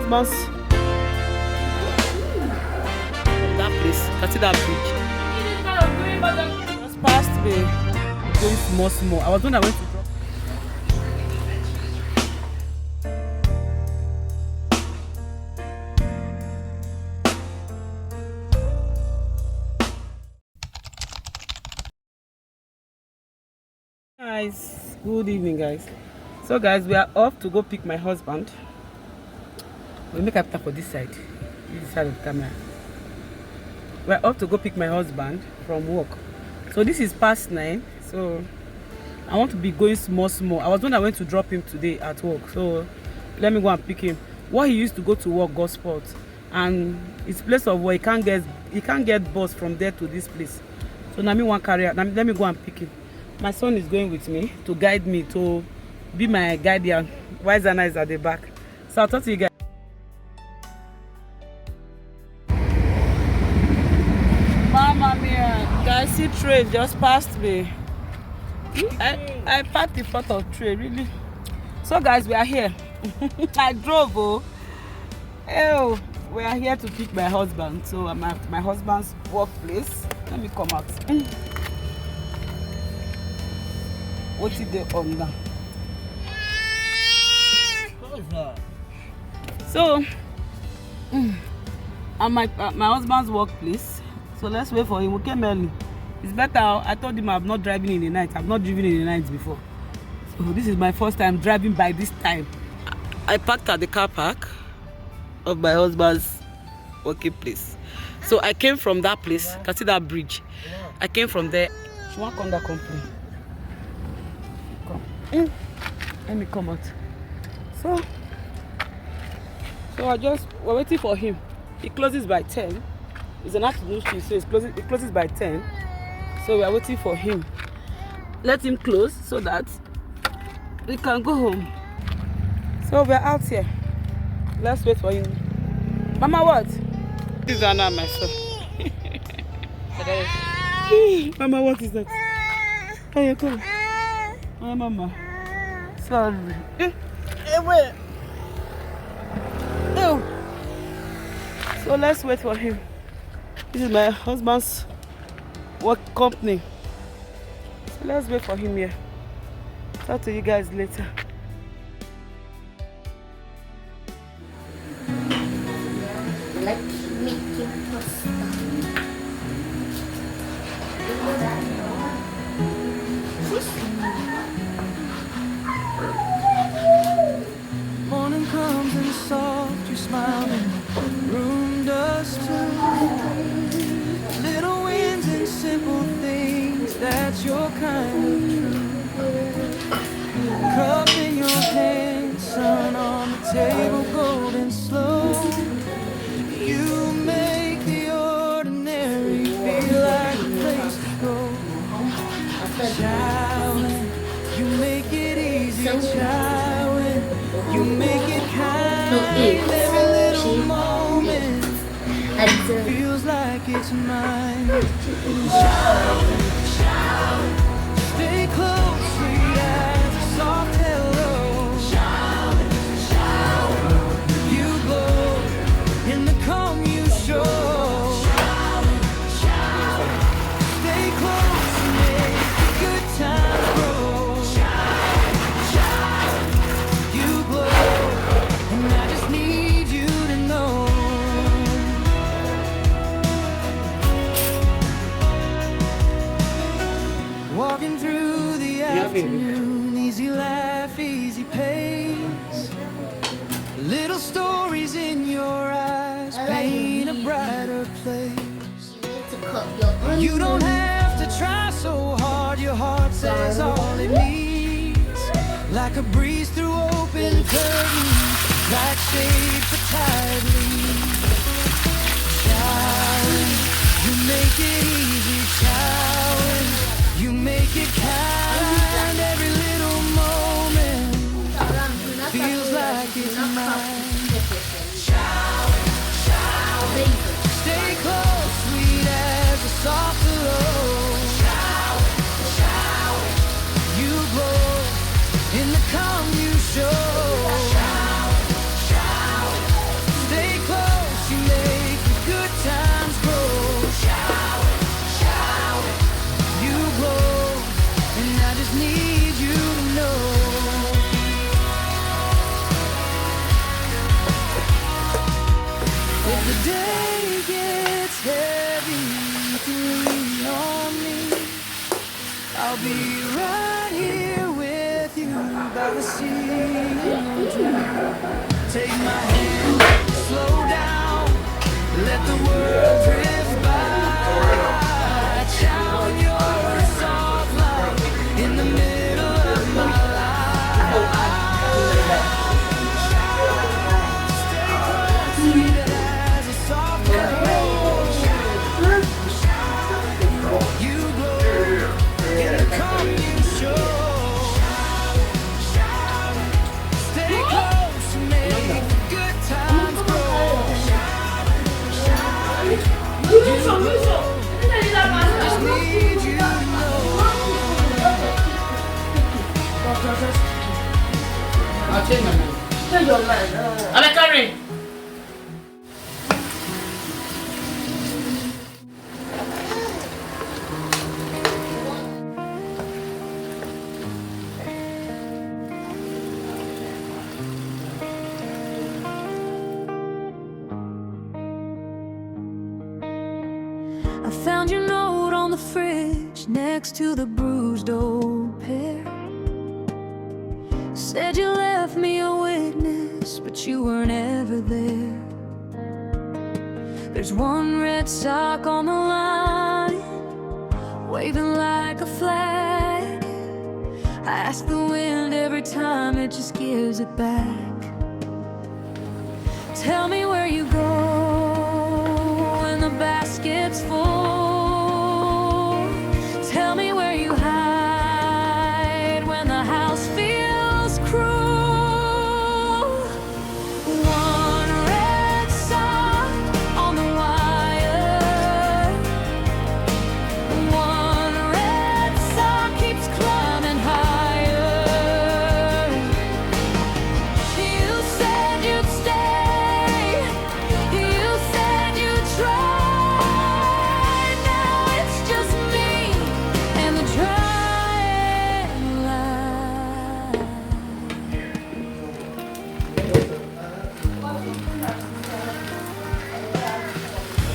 husband's that place. Can see that bridge. Just passed me going small. I was when I went to drop. Guys, good evening, guys. So guys, we are off to go pick my husband. We'll make up for this side of the camera. We're off to go pick my husband from work. So this is past 9. So I want to be going small. I was when I went to drop him today at work. So let me go and pick him. What he used to go to work got spot, and his place of work he can't get bus from there to this place. So now me one carrier. Let me go and pick him. My son is going with me to guide me, to be my guardian. Wise and eyes at the back. So I'll talk to you guys. Mama mia, guys, see train just passed me. I parked the front of train, really. So guys, we are here. I drove, we are here to pick my husband. So I'm at my husband's workplace. Let me come out. What is the on now? So I'm at my husband's workplace. So let's wait for him. We came early. It's better. I told him I'm not driving in the night. I've not driven in the night before. So this is my first time driving by this time. I parked at the car park of my husband's working place. So I came from that place. You can see that bridge. I came from there. She won't come that company. Come. Let me come out. So we're waiting for him. He closes by 10. It's an afternoon shift, so it closes by 10. So we are waiting for him. Let him close so that we can go home. So we are out here. Let's wait for him. Mama, what? This is Anna, my son. Mama, what is that? Hey, come. Oh, Mama. Sorry. Wait. So let's wait for him. This is my husband's work company. So let's wait for him here. Talk to you guys later. Like making pasta. Morning comes and soft, you smile and the room does too. Little wins and simple things, that's your kind of true. Cup in your hand, sun on the table, golden slow. You make the ordinary feel like a place to go. Showering, you make it easy, showering. You make it kind, every little moment feels like it's mine. Shower, stay close, sweet as a soft hello. Shower, you glow in the calm you show. Stay close, make a good time grow. You glow, and I just need you to know. Walking through the afternoon, easy laugh, easy pace. Little stories in your eyes paint a brighter place. You don't have to try so hard, your heart says all it needs. Like a breeze through open curtains, like shade for tired leaves. Showering, you make it easy, showering. You make it kind, every little moment feels like it's mine. Shower, stay close, sweet as a soft glow. Shower, you glow in the calm you show. Take my hand, slow down, let the world drift by. Child, you're a soft light in the middle of my life. Stay close, sweet as a soft rose. You glow in the calm you show. Stay close and make the good times grow. Just need you to know. I'll change my mind. I'm carry. I found your note on the fridge next to the bruised old pear. Said you left me a witness, but you weren't ever there. There's one red sock on the line, waving like a flag. I ask the wind every time, it just gives it back. Tell me where you go when the basket's full. Tell me where you hide when the house feels cruel. One red sock on the wire. One red sock keeps climbing higher. You said you'd stay. You said you'd try. Now it's just me and the drying line.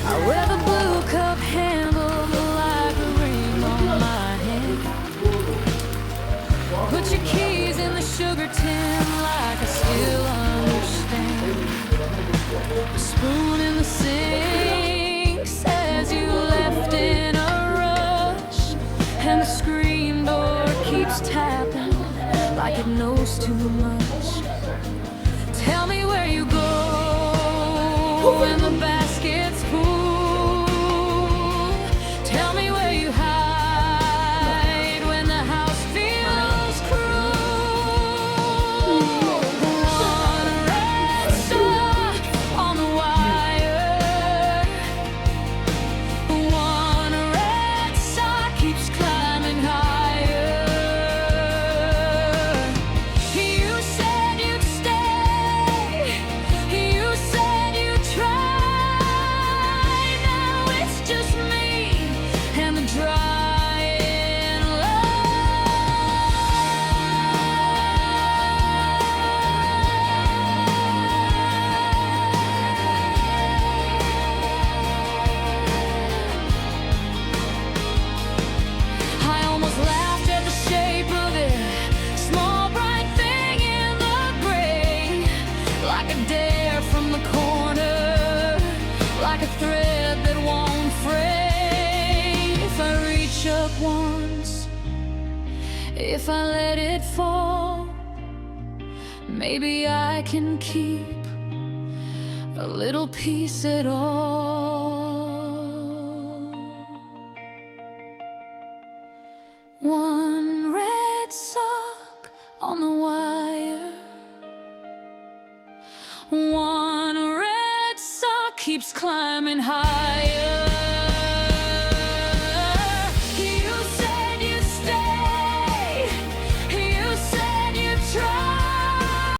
I wear the blue cup handle like a ring on my hand. Put your keys in the sugar tin like I still understand. The spoon in the sink says you left in a rush, and the screen door keeps tapping like it knows too much. Tell me where you go when the basket's full. Tell me where you hide when the house feels cruel. One red sock on the wire. One red sock keeps climbing higher. You said you'd stay. You said you'd try. Now it's just me and the drying I almost laughed at the shape of it, small bright thing in the gray, like a dare from the corner, like a thread that won't fray. If I reach up once, if I let it fall, maybe I can keep a little piece at all. One red sock on the wire. One red sock keeps climbing higher.